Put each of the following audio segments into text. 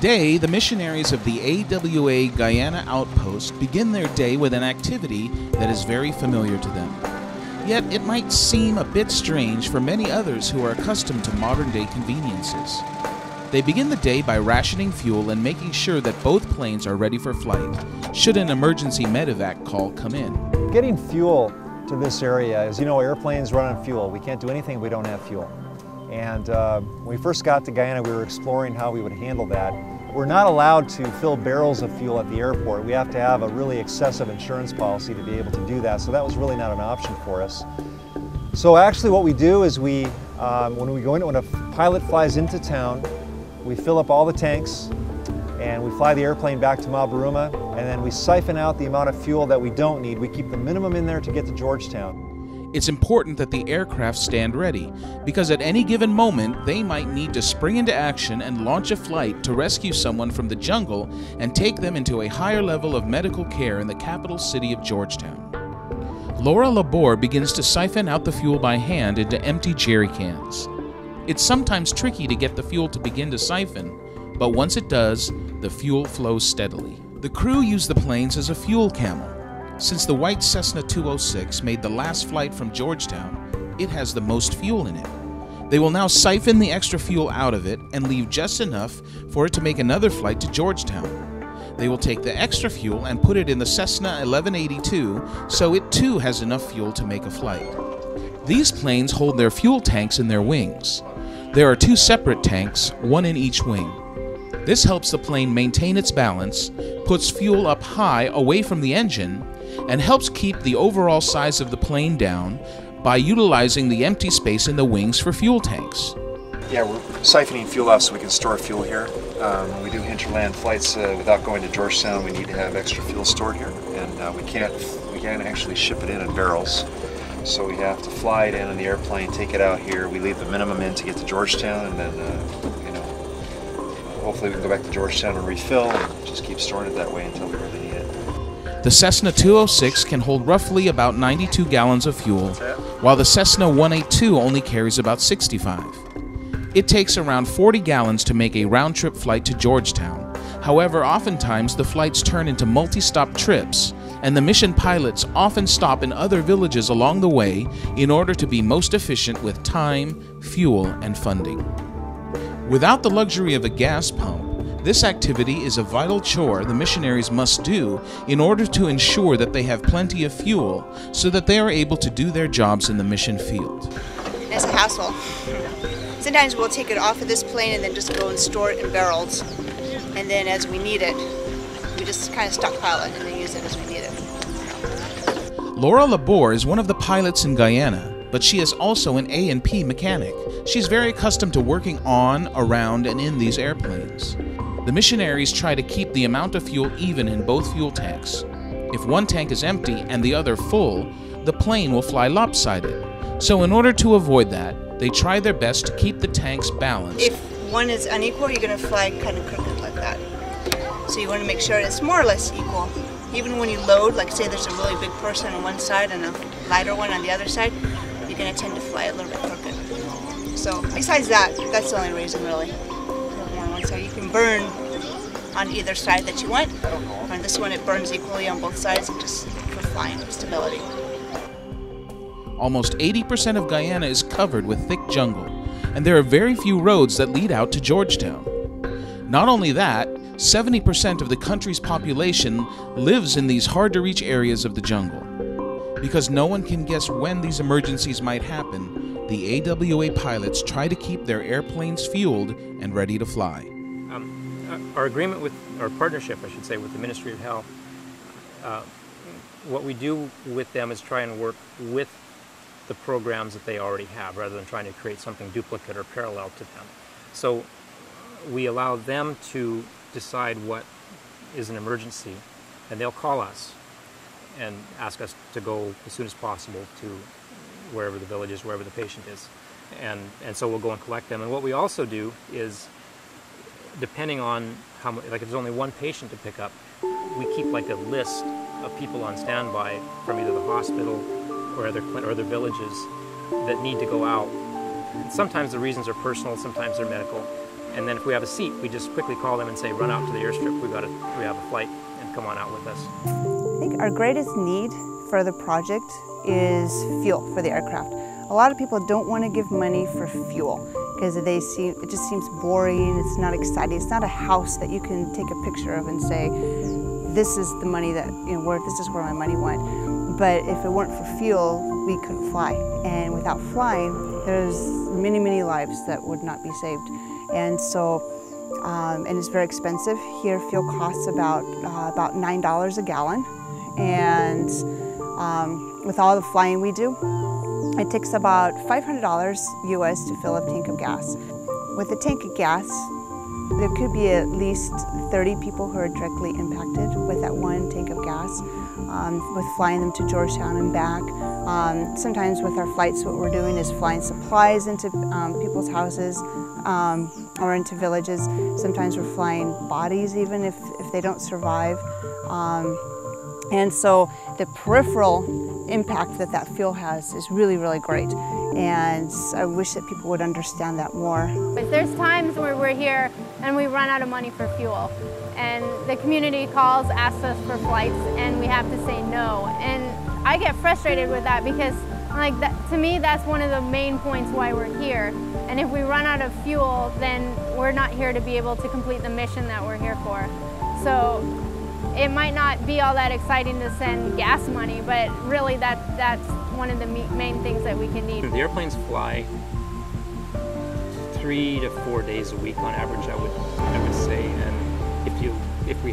Today, the missionaries of the AWA Guyana Outpost begin their day with an activity that is very familiar to them. Yet it might seem a bit strange for many others who are accustomed to modern-day conveniences. They begin the day by rationing fuel and making sure that both planes are ready for flight, should an emergency medevac call come in. Getting fuel to this area, as you know, airplanes run on fuel. We can't do anything if we don't have fuel. And when we first got to Guyana, we were exploring how we would handle that. We're not allowed to fill barrels of fuel at the airport. We have to have a really excessive insurance policy to be able to do that, so that was really not an option for us. So actually what we do is when a pilot flies into town, we fill up all the tanks and we fly the airplane back to Mabaruma, and then we siphon out the amount of fuel that we don't need. We keep the minimum in there to get to Georgetown. It's important that the aircraft stand ready, because at any given moment they might need to spring into action and launch a flight to rescue someone from the jungle and take them into a higher level of medical care in the capital city of Georgetown. Laura Laborde begins to siphon out the fuel by hand into empty jerry cans. It's sometimes tricky to get the fuel to begin to siphon, but once it does, the fuel flows steadily. The crew use the planes as a fuel camel. Since the white Cessna 206 made the last flight from Georgetown, it has the most fuel in it. They will now siphon the extra fuel out of it and leave just enough for it to make another flight to Georgetown. They will take the extra fuel and put it in the Cessna 1182, so it too has enough fuel to make a flight. These planes hold their fuel tanks in their wings. There are two separate tanks, one in each wing. This helps the plane maintain its balance, puts fuel up high away from the engine, and helps keep the overall size of the plane down by utilizing the empty space in the wings for fuel tanks. Yeah, we're siphoning fuel off so we can store fuel here. When we do hinterland flights without going to Georgetown, we need to have extra fuel stored here, and we can't actually ship it in barrels. So we have to fly it in on the airplane, take it out here. We leave the minimum in to get to Georgetown, and then hopefully we can go back to Georgetown and refill and just keep storing it that way until we really need it. The Cessna 206 can hold roughly about 92 gallons of fuel, while the Cessna 182 only carries about 65. It takes around 40 gallons to make a round-trip flight to Georgetown. However, oftentimes the flights turn into multi-stop trips, and the mission pilots often stop in other villages along the way in order to be most efficient with time, fuel, and funding. Without the luxury of a gas pump, this activity is a vital chore the missionaries must do in order to ensure that they have plenty of fuel so that they are able to do their jobs in the mission field. It's a hassle. Sometimes we'll take it off of this plane and then just go and store it in barrels. And then as we need it, we just kind of stockpile it and then use it as we need it. Laura Laborde is one of the pilots in Guyana, but she is also an A&P mechanic. She's very accustomed to working on, around, and in these airplanes. The missionaries try to keep the amount of fuel even in both fuel tanks. If one tank is empty and the other full, the plane will fly lopsided. So in order to avoid that, they try their best to keep the tanks balanced. If one is unequal, you're going to fly kind of crooked like that. So you want to make sure it's more or less equal. Even when you load, like say there's a really big person on one side and a lighter one on the other side, you're going to tend to fly a little bit crooked. So besides that, that's the only reason really. So you can burn on either side that you want. On this one it burns equally on both sides just for flying stability. Almost 80% of Guyana is covered with thick jungle, and there are very few roads that lead out to Georgetown. Not only that, 70% of the country's population lives in these hard-to-reach areas of the jungle. Because no one can guess when these emergencies might happen, the AWA pilots try to keep their airplanes fueled and ready to fly. Our agreement with, our partnership, I should say, with the Ministry of Health, what we do with them is try and work with the programs that they already have, rather than trying to create something duplicate or parallel to them. So we allow them to decide what is an emergency, and they'll call us and ask us to go as soon as possible to wherever the village is, wherever the patient is. And so we'll go and collect them. And what we also do is, depending on how much, like if there's only one patient to pick up, we keep like a list of people on standby from either the hospital or other villages that need to go out. And sometimes the reasons are personal, sometimes they're medical. And then if we have a seat, we just quickly call them and say, run out to the airstrip, we have a flight, and come on out with us. I think our greatest need for the project is fuel for the aircraft. A lot of people don't want to give money for fuel because it just seems boring, it's not exciting, it's not a house that you can take a picture of and say, this is the money that, this is where my money went. But if it weren't for fuel, we couldn't fly. And without flying, there's many, many lives that would not be saved. And so, and it's very expensive. Here, fuel costs about $9 a gallon. And with all the flying we do, it takes about $500 US to fill a tank of gas. With a tank of gas, there could be at least 30 people who are directly impacted with that one tank of gas, with flying them to Georgetown and back. Sometimes with our flights, what we're doing is flying supplies into people's houses or into villages. Sometimes we're flying bodies even if they don't survive. And so the peripheral impact that fuel has is really, really great. And I wish that people would understand that more. But there's times where we're here and we run out of money for fuel. And the community calls, asks us for flights, and we have to say no. And I get frustrated with that because to me, that's one of the main points why we're here. And if we run out of fuel, then we're not here to be able to complete the mission that we're here for. So it might not be all that exciting to send gas money, but really that's one of the main things that we can need. The airplanes fly 3 to 4 days a week on average, I would say. And if we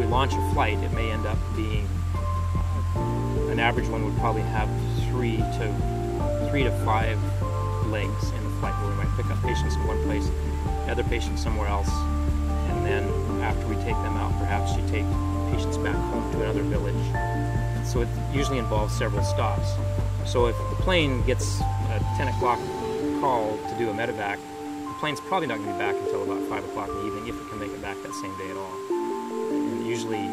launch a flight, it may end up being an average one would probably have 3 to 5 legs in the flight, where we might pick up patients in one place, other patients somewhere else. And then after we take them out, perhaps you take patients back home to another village. So it usually involves several stops. So if the plane gets a 10 o'clock call to do a medevac, the plane's probably not going to be back until about 5 o'clock in the evening, if it can make it back that same day at all. And usually,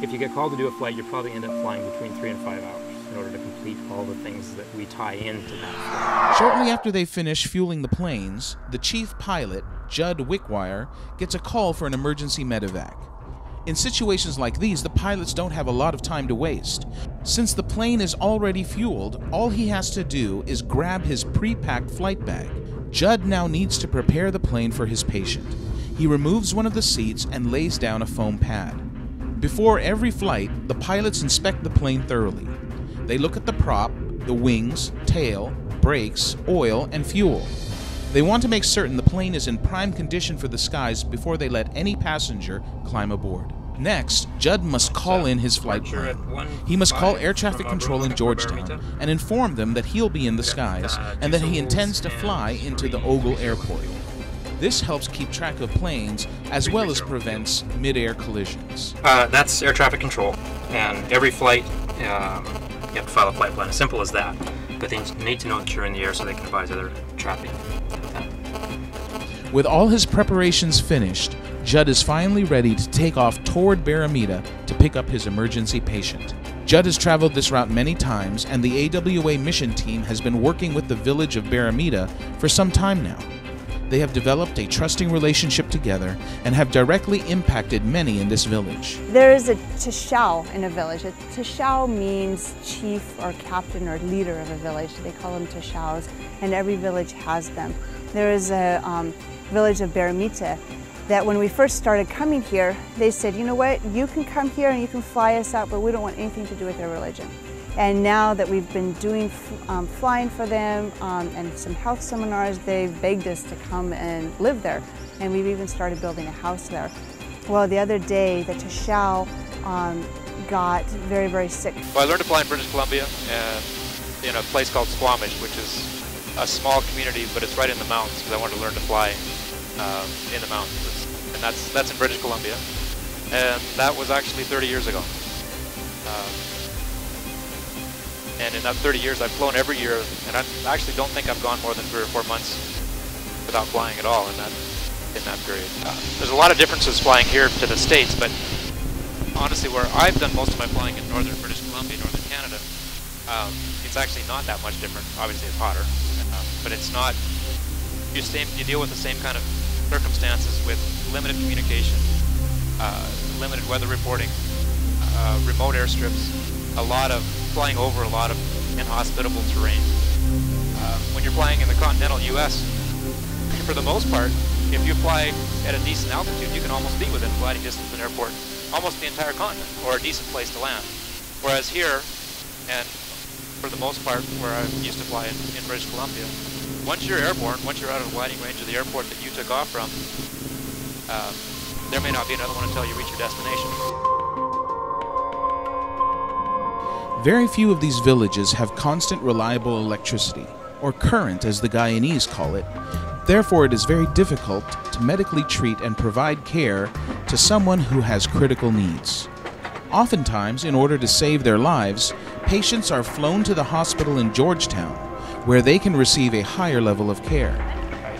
if you get called to do a flight, you probably end up flying between 3 and 5 hours in order to complete all the things that we tie into that flight. Shortly after they finish fueling the planes, the chief pilot, Judd Wickwire, gets a call for an emergency medevac. In situations like these, the pilots don't have a lot of time to waste. Since the plane is already fueled, all he has to do is grab his pre-packed flight bag. Judd now needs to prepare the plane for his patient. He removes one of the seats and lays down a foam pad. Before every flight, the pilots inspect the plane thoroughly. They look at the prop, the wings, tail, brakes, oil, and fuel. They want to make certain the plane is in prime condition for the skies before they let any passenger climb aboard. Next, Judd must call in his flight plan. He must call air traffic control in Georgetown and inform them that he'll be in the skies and that he intends to fly into the Ogle Airport. This helps keep track of planes as well as prevents mid-air collisions. That's air traffic control, and every flight you have to file a flight plan. As simple as that. But they need to know that you're in the air so they can advise other traffic. With all his preparations finished, Judd is finally ready to take off toward Baramita to pick up his emergency patient. Judd has traveled this route many times, and the AWA mission team has been working with the village of Baramita for some time now. They have developed a trusting relationship together and have directly impacted many in this village. There is a tashao in a village. A tashao means chief or captain or leader of a village. They call them tashaos, and every village has them. There is a village of Baramita that when we first started coming here, they said, you know what, you can come here and you can fly us out, but we don't want anything to do with their religion. And now that we've been doing flying for them and some health seminars, they've begged us to come and live there. And we've even started building a house there. Well, the other day, the tashao got very, very sick. Well, I learned to fly in British Columbia in a place called Squamish, which is a small community, but it's right in the mountains because I wanted to learn to fly in the mountains. And that's in British Columbia. And that was actually 30 years ago. And in that 30 years, I've flown every year, and I actually don't think I've gone more than 3 or 4 months without flying at all in that period. There's a lot of differences flying here to the States, but honestly, where I've done most of my flying in northern British Columbia, northern Canada, it's actually not that much different. Obviously, it's hotter, but it's you deal with the same kind of circumstances with limited communication, limited weather reporting, remote airstrips, a lot of flying over a lot of inhospitable terrain. When you're flying in the continental U.S., for the most part, if you fly at a decent altitude, you can almost be within gliding distance of an airport, almost the entire continent, or a decent place to land. Whereas here, and for the most part where I used to fly in British Columbia, once you're airborne, once you're out of the gliding range of the airport that you took off from, there may not be another one until you reach your destination. Very few of these villages have constant reliable electricity, or current as the Guyanese call it. Therefore, it is very difficult to medically treat and provide care to someone who has critical needs. Oftentimes, in order to save their lives, patients are flown to the hospital in Georgetown, where they can receive a higher level of care.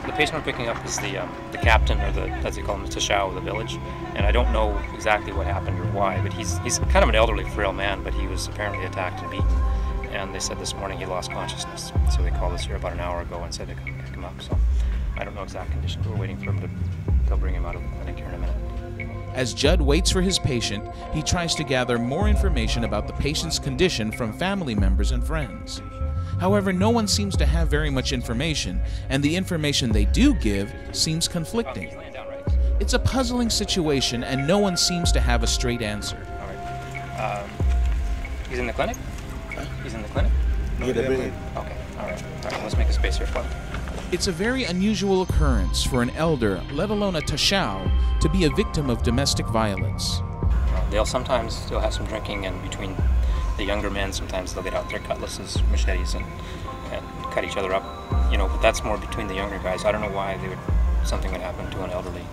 The patient we're picking up is the captain, or as they call him, the Tashao of the village. And I don't know exactly what happened or why, but he's kind of an elderly, frail man, but he was apparently attacked and beaten. And they said this morning he lost consciousness. So they called us here about an hour ago and said to come pick him up. So I don't know exact condition, but we're waiting for him to, they'll bring him out of the clinic here in a minute. As Judd waits for his patient, he tries to gather more information about the patient's condition from family members and friends. However, no one seems to have very much information, and the information they do give seems conflicting. It's a puzzling situation, and no one seems to have a straight answer. All right. He's in the clinic? He's in the clinic? Okay, all right. Let's make a space here for him. It's a very unusual occurrence for an elder, let alone a Tashao, to be a victim of domestic violence. They'll have some drinking, and between the younger men, sometimes they'll get out their cutlasses, machetes, and cut each other up. You know, but that's more between the younger guys. I don't know why something would happen to an elderly,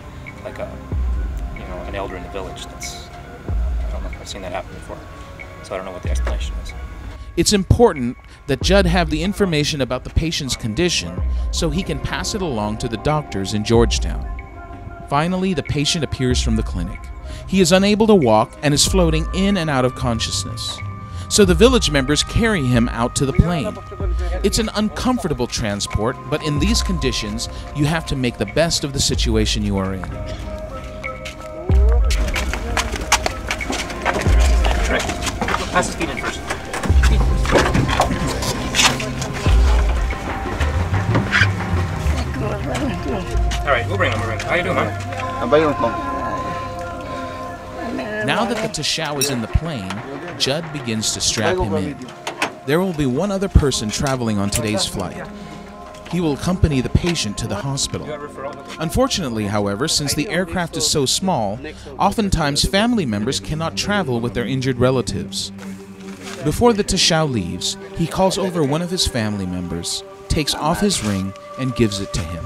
like an elder in the village. I don't know if I've seen that happen before. So I don't know what the explanation is. It's important that Judd have the information about the patient's condition so he can pass it along to the doctors in Georgetown. Finally, the patient appears from the clinic. He is unable to walk and is floating in and out of consciousness. So the village members carry him out to the plane. It's an uncomfortable transport, but in these conditions, you have to make the best of the situation you are in. Pass his feet in first. All right, we'll bring him. How you doing, man? Now that the Tashao is in the plane, Judd begins to strap him in. There will be one other person traveling on today's flight. He will accompany the patient to the hospital. Unfortunately, however, since the aircraft is so small, oftentimes family members cannot travel with their injured relatives. Before the Tashao leaves, he calls over one of his family members, takes off his ring, and gives it to him.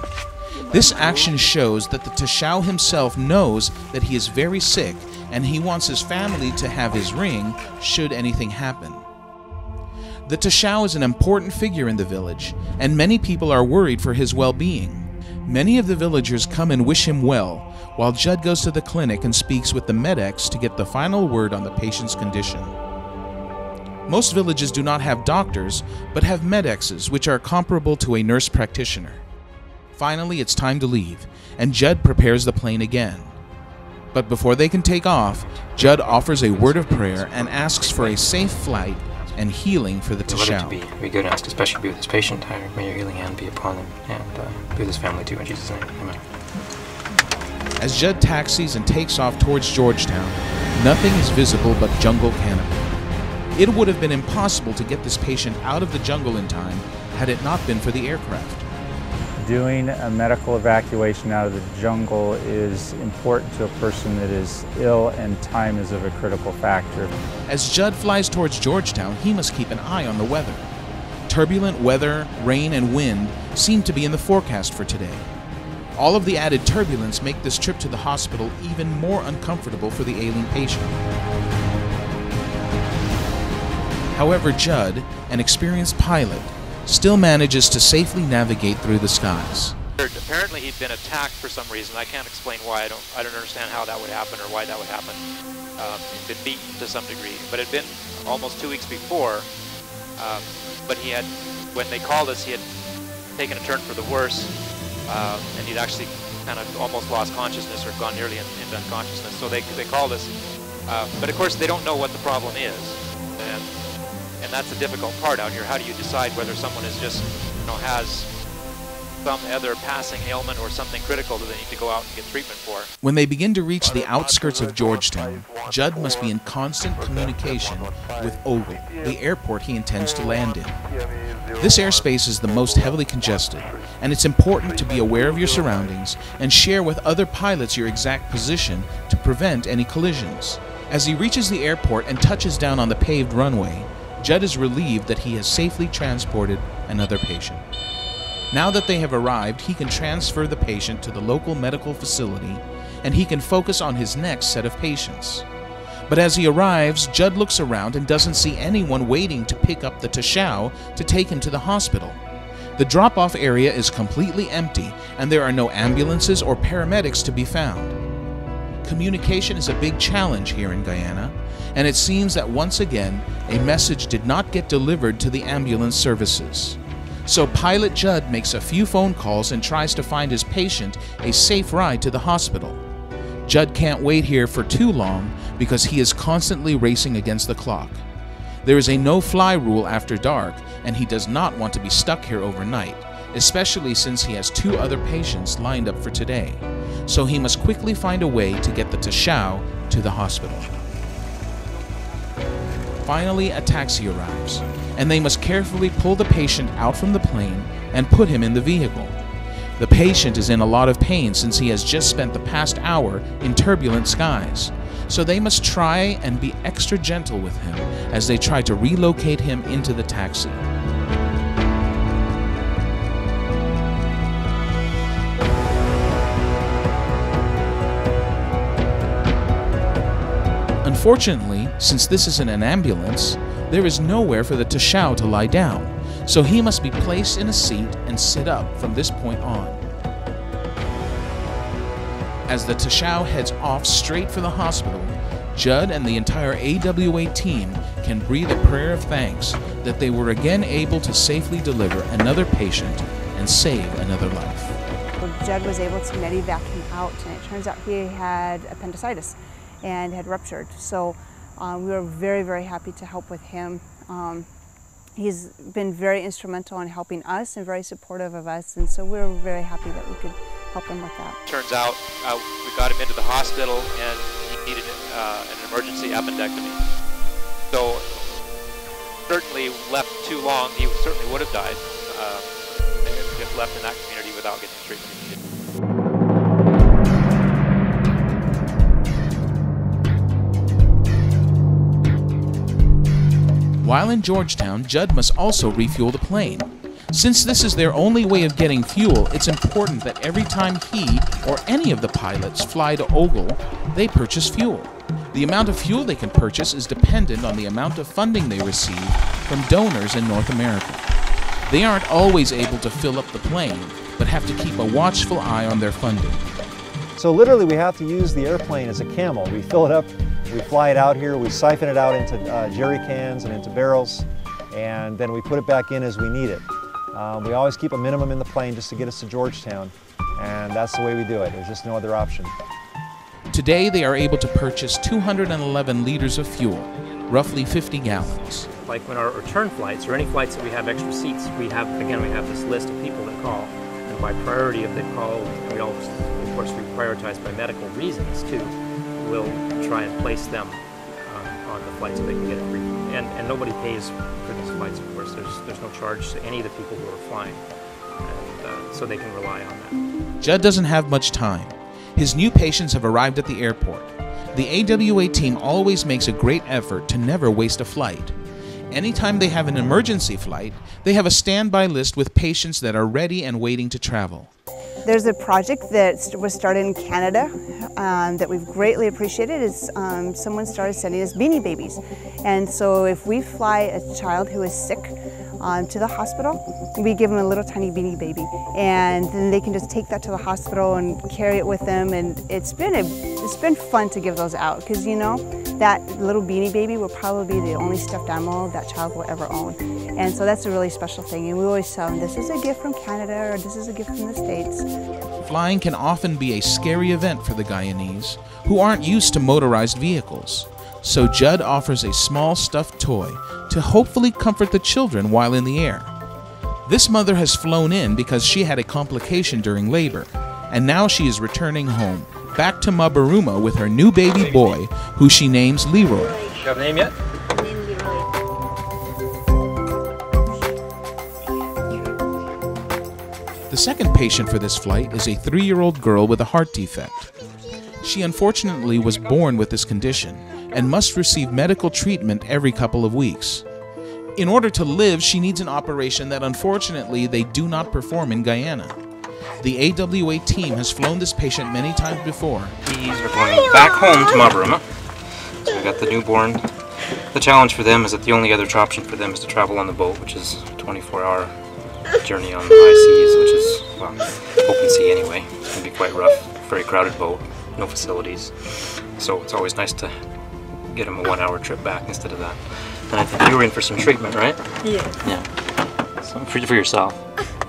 This action shows that the Tashao himself knows that he is very sick and he wants his family to have his ring should anything happen. The Tashao is an important figure in the village, and many people are worried for his well-being. Many of the villagers come and wish him well, while Judd goes to the clinic and speaks with the medics to get the final word on the patient's condition. Most villages do not have doctors, but have medexes, which are comparable to a nurse practitioner. Finally, it's time to leave, and Judd prepares the plane again. But before they can take off, Judd offers a word of prayer and asks for a safe flight and healing for the Tashao. Be good and ask, especially be with this patient. May your healing hand be upon him, and be with his family too, in Jesus' name. Amen. As Judd taxis and takes off towards Georgetown, nothing is visible but jungle canopy. It would have been impossible to get this patient out of the jungle in time had it not been for the aircraft. Doing a medical evacuation out of the jungle is important to a person that is ill, and time is of a critical factor. As Judd flies towards Georgetown, he must keep an eye on the weather. Turbulent weather, rain, and wind seem to be in the forecast for today. All of the added turbulence make this trip to the hospital even more uncomfortable for the ailing patient. However, Judd, an experienced pilot, still manages to safely navigate through the skies. Apparently he'd been attacked for some reason. I can't explain why. I don't understand how that would happen or why that would happen. He'd been beaten to some degree, but it had been almost 2 weeks before. But when they called us, he had taken a turn for the worse, and he'd actually kind of almost lost consciousness or gone nearly into unconsciousness. So they called us, but of course they don't know what the problem is, and that's the difficult part out here. How do you decide whether someone is just, has some other passing ailment or something critical that they need to go out and get treatment for? When they begin to reach the outskirts of Georgetown, Judd must be in constant communication with Ogle, the airport he intends to land in. This airspace is the most heavily congested, and it's important to be aware of your surroundings and share with other pilots your exact position to prevent any collisions. As he reaches the airport and touches down on the paved runway, Judd is relieved that he has safely transported another patient. Now that they have arrived, he can transfer the patient to the local medical facility, and he can focus on his next set of patients. But as he arrives, Judd looks around and doesn't see anyone waiting to pick up the Tashao to take him to the hospital. The drop-off area is completely empty, and there are no ambulances or paramedics to be found. Communication is a big challenge here in Guyana, and it seems that once again, a message did not get delivered to the ambulance services. So pilot Judd makes a few phone calls and tries to find his patient a safe ride to the hospital. Judd can't wait here for too long because he is constantly racing against the clock. There is a no-fly rule after dark, and he does not want to be stuck here overnight, especially since he has 2 other patients lined up for today. So he must quickly find a way to get the Tashao to the hospital. Finally, a taxi arrives, and they must carefully pull the patient out from the plane and put him in the vehicle. The patient is in a lot of pain since he has just spent the past hour in turbulent skies, so they must try and be extra gentle with him as they try to relocate him into the taxi. Unfortunately, since this isn't an ambulance, there is nowhere for the Tashao to lie down, so he must be placed in a seat and sit up from this point on. As the Tashao heads off straight for the hospital, Judd and the entire AWA team can breathe a prayer of thanks that they were again able to safely deliver another patient and save another life. Judd was able to medevac him out, and it turns out he had appendicitis and had ruptured. So we were very, very happy to help with him. He's been very instrumental in helping us and very supportive of us, and so we were very happy that we could help him with that. Turns out we got him into the hospital and he needed an emergency appendectomy. So certainly left too long, he certainly would have died if left in that community without getting the treatment he needed. While in Georgetown, Judd must also refuel the plane. Since this is their only way of getting fuel, it's important that every time he or any of the pilots fly to Ogle, they purchase fuel. The amount of fuel they can purchase is dependent on the amount of funding they receive from donors in North America. They aren't always able to fill up the plane, but have to keep a watchful eye on their funding. So literally we have to use the airplane as a camel. We fill it up, we fly it out here, we siphon it out into jerry cans and into barrels, and then we put it back in as we need it. We always keep a minimum in the plane just to get us to Georgetown, and that's the way we do it. There's just no other option. Today they are able to purchase 211 liters of fuel, roughly 50 gallons. Like when our return flights or any flights that we have extra seats, we have this list of people that call, and by priority of the call, we always, of course, we prioritize by medical reasons too. We'll try and place them on the flights so they can get it free. And nobody pays for these flights, of course. There's no charge to any of the people who are flying, and so they can rely on that. Judd doesn't have much time. His new patients have arrived at the airport. The AWA team always makes a great effort to never waste a flight. Anytime they have an emergency flight, they have a standby list with patients that are ready and waiting to travel. There's a project that was started in Canada that we've greatly appreciated. Is someone started sending us Beanie Babies, and so if we fly a child who is sick, to the hospital. We give them a little tiny beanie baby, and then they can just take that to the hospital and carry it with them. And it's been fun to give those out, because you know that little beanie baby will probably be the only stuffed animal that child will ever own. And so that's a really special thing. And we always tell them, this is a gift from Canada, or this is a gift from the States. Flying can often be a scary event for the Guyanese, who aren't used to motorized vehicles. So Judd offers a small stuffed toy to hopefully comfort the children while in the air. This mother has flown in because she had a complication during labor, and now she is returning home, back to Mabaruma with her new baby boy, who she names Leroy. You have a name yet? The second patient for this flight is a 3-year-old girl with a heart defect. She unfortunately was born with this condition and must receive medical treatment every couple of weeks. In order to live, she needs an operation that unfortunately they do not perform in Guyana. The AWA team has flown this patient many times before. These are going back home to Mabaruma. So we've got the newborn. The challenge for them is that the only other option for them is to travel on the boat, which is a 24-hour journey on the high seas, which is, well, open sea anyway. It's going to be quite rough, very crowded boat, no facilities. So it's always nice to get them a 1-hour trip back instead of that. And I think you were in for some treatment, right? Yeah. Yeah. So for yourself?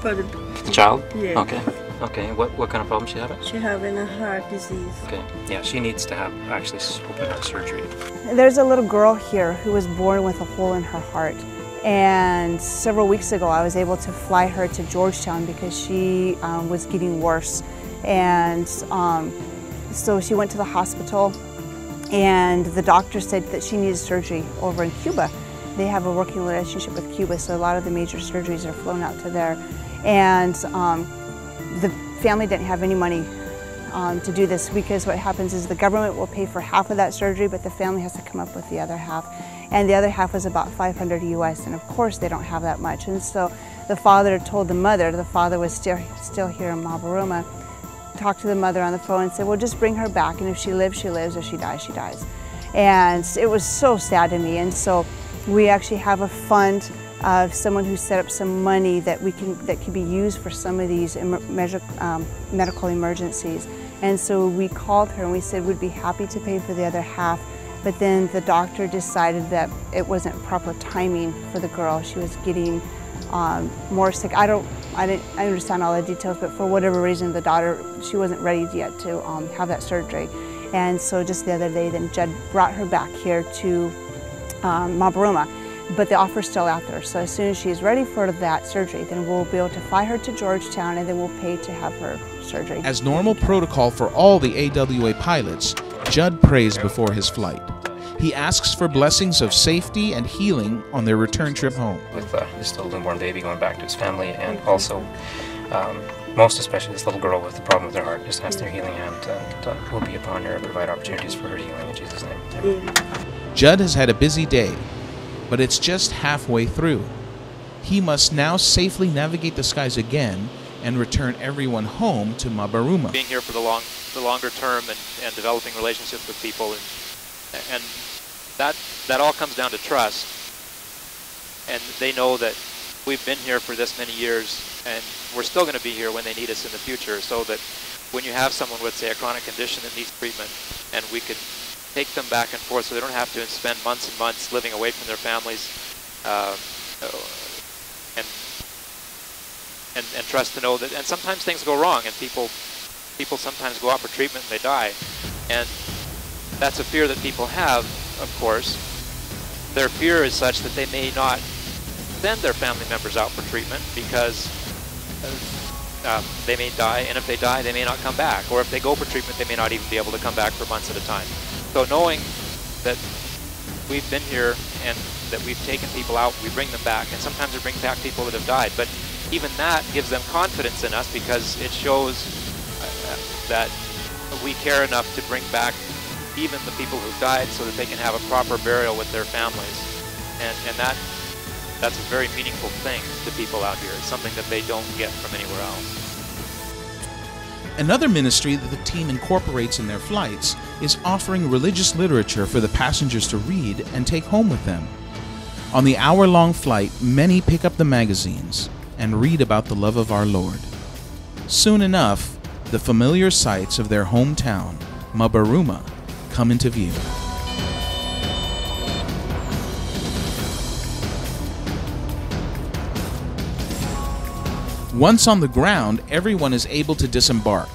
For the child? Yeah. Okay. Okay. What kind of problem she having? She having a heart disease. Okay. Yeah, she needs to have actually open heart surgery. There's a little girl here who was born with a hole in her heart. And several weeks ago, I was able to fly her to Georgetown because she was getting worse. And so she went to the hospital, and the doctor said that she needed surgery over in Cuba. They have a working relationship with Cuba, so a lot of the major surgeries are flown out to there. And the family didn't have any money to do this, because what happens is the government will pay for half of that surgery, but the family has to come up with the other half. And the other half was about $500 US, and of course they don't have that much. And so the father told the mother, the father was still here in Mabaruma, talked to the mother on the phone and said, well, just bring her back, and if she lives, she lives, if she dies, she dies. And it was so sad to me. And so we actually have a fund of someone who set up some money that can be used for some of these medical emergencies. And so we called her and we said we'd be happy to pay for the other half, but then the doctor decided that it wasn't proper timing for the girl. She was getting more sick. I understand all the details, but for whatever reason, the daughter, she wasn't ready yet to have that surgery. And so just the other day, then Judd brought her back here to Mabaruma, but the offer's still out there. So as soon as she's ready for that surgery, then we'll be able to fly her to Georgetown, and then we'll pay to have her surgery. As normal protocol for all the AWA pilots, Judd prays before his flight. He asks for blessings of safety and healing on their return trip home. With this little newborn baby going back to his family, and also, most especially this little girl with the problem with her heart, just ask their healing hand, and we'll be upon her and provide opportunities for her healing in Jesus' name. Judd has had a busy day, but it's just halfway through. He must now safely navigate the skies again and return everyone home to Mabaruma. Being here for the longer term and developing relationships with people, and that all comes down to trust. And they know that we've been here for this many years, and we're still going to be here when they need us in the future, so that when you have someone with, say, a chronic condition that needs treatment, and we can take them back and forth so they don't have to spend months and months living away from their families, and trust to know that, and sometimes things go wrong, and people sometimes go out for treatment and they die, and that's a fear that people have, of course. Their fear is such that they may not send their family members out for treatment because they may die, and if they die, they may not come back, or if they go for treatment, they may not even be able to come back for months at a time. So knowing that we've been here and that we've taken people out, we bring them back, and sometimes we bring back people that have died, but even that gives them confidence in us, because it shows that we care enough to bring back even the people who've died so that they can have a proper burial with their families. And that's a very meaningful thing to people out here. It's something that they don't get from anywhere else. Another ministry that the team incorporates in their flights is offering religious literature for the passengers to read and take home with them. On the hour-long flight, many pick up the magazines and read about the love of our Lord. Soon enough, the familiar sights of their hometown, Mabaruma, come into view. Once on the ground, everyone is able to disembark.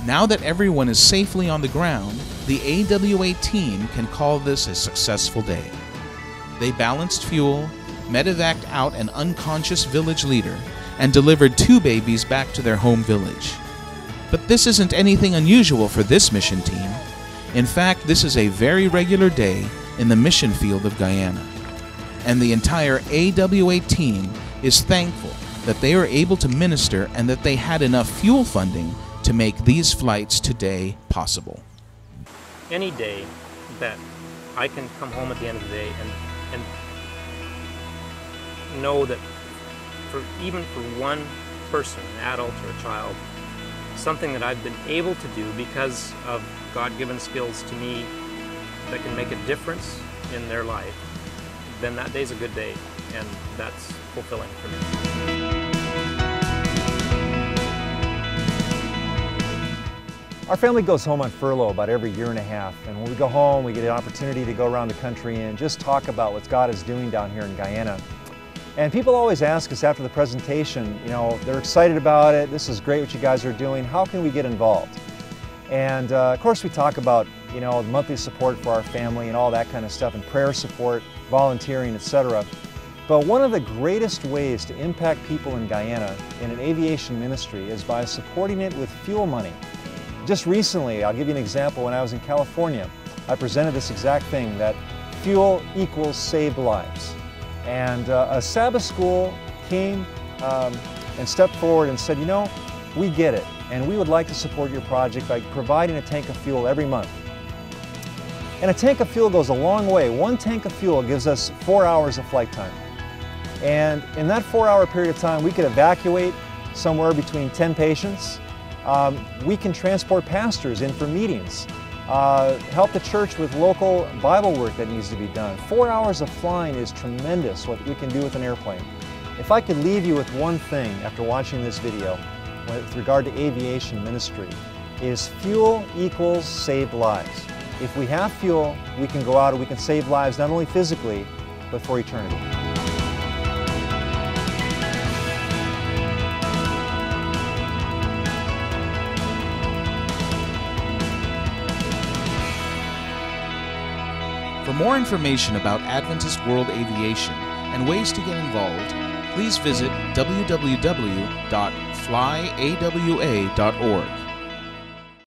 Now that everyone is safely on the ground, the AWA team can call this a successful day. They balanced fuel, medevaced out an unconscious village leader, and delivered 2 babies back to their home village. But this isn't anything unusual for this mission team. In fact, this is a very regular day in the mission field of Guyana. And the entire AWA team is thankful that they were able to minister and that they had enough fuel funding to make these flights today possible. Any day that I can come home at the end of the day and know that even for one person, an adult or a child, something that I've been able to do because of God-given skills to me that can make a difference in their life, then that day's a good day, and that's fulfilling for me. Our family goes home on furlough about every year and a half, and when we go home, we get an opportunity to go around the country and just talk about what God is doing down here in Guyana. And people always ask us after the presentation, you know, they're excited about it, this is great what you guys are doing, how can we get involved? And of course we talk about, you know, monthly support for our family and all that kind of stuff, and prayer support, volunteering, etc. But one of the greatest ways to impact people in Guyana in an aviation ministry is by supporting it with fuel money. Just recently, I'll give you an example, when I was in California, I presented this exact thing, that fuel equals saved lives. And a Sabbath school came and stepped forward and said, you know, we get it, and we would like to support your project by providing a tank of fuel every month. And a tank of fuel goes a long way. 1 tank of fuel gives us 4 hours of flight time. And in that 4-hour period of time, we could evacuate somewhere between 10 patients. We can transport pastors in for meetings, help the church with local Bible work that needs to be done. 4 hours of flying is tremendous, what we can do with an airplane. If I could leave you with one thing after watching this video with regard to aviation ministry, is fuel equals saved lives. If we have fuel, we can go out and we can save lives not only physically, but for eternity. For more information about Adventist World Aviation and ways to get involved, please visit www.flyawa.org.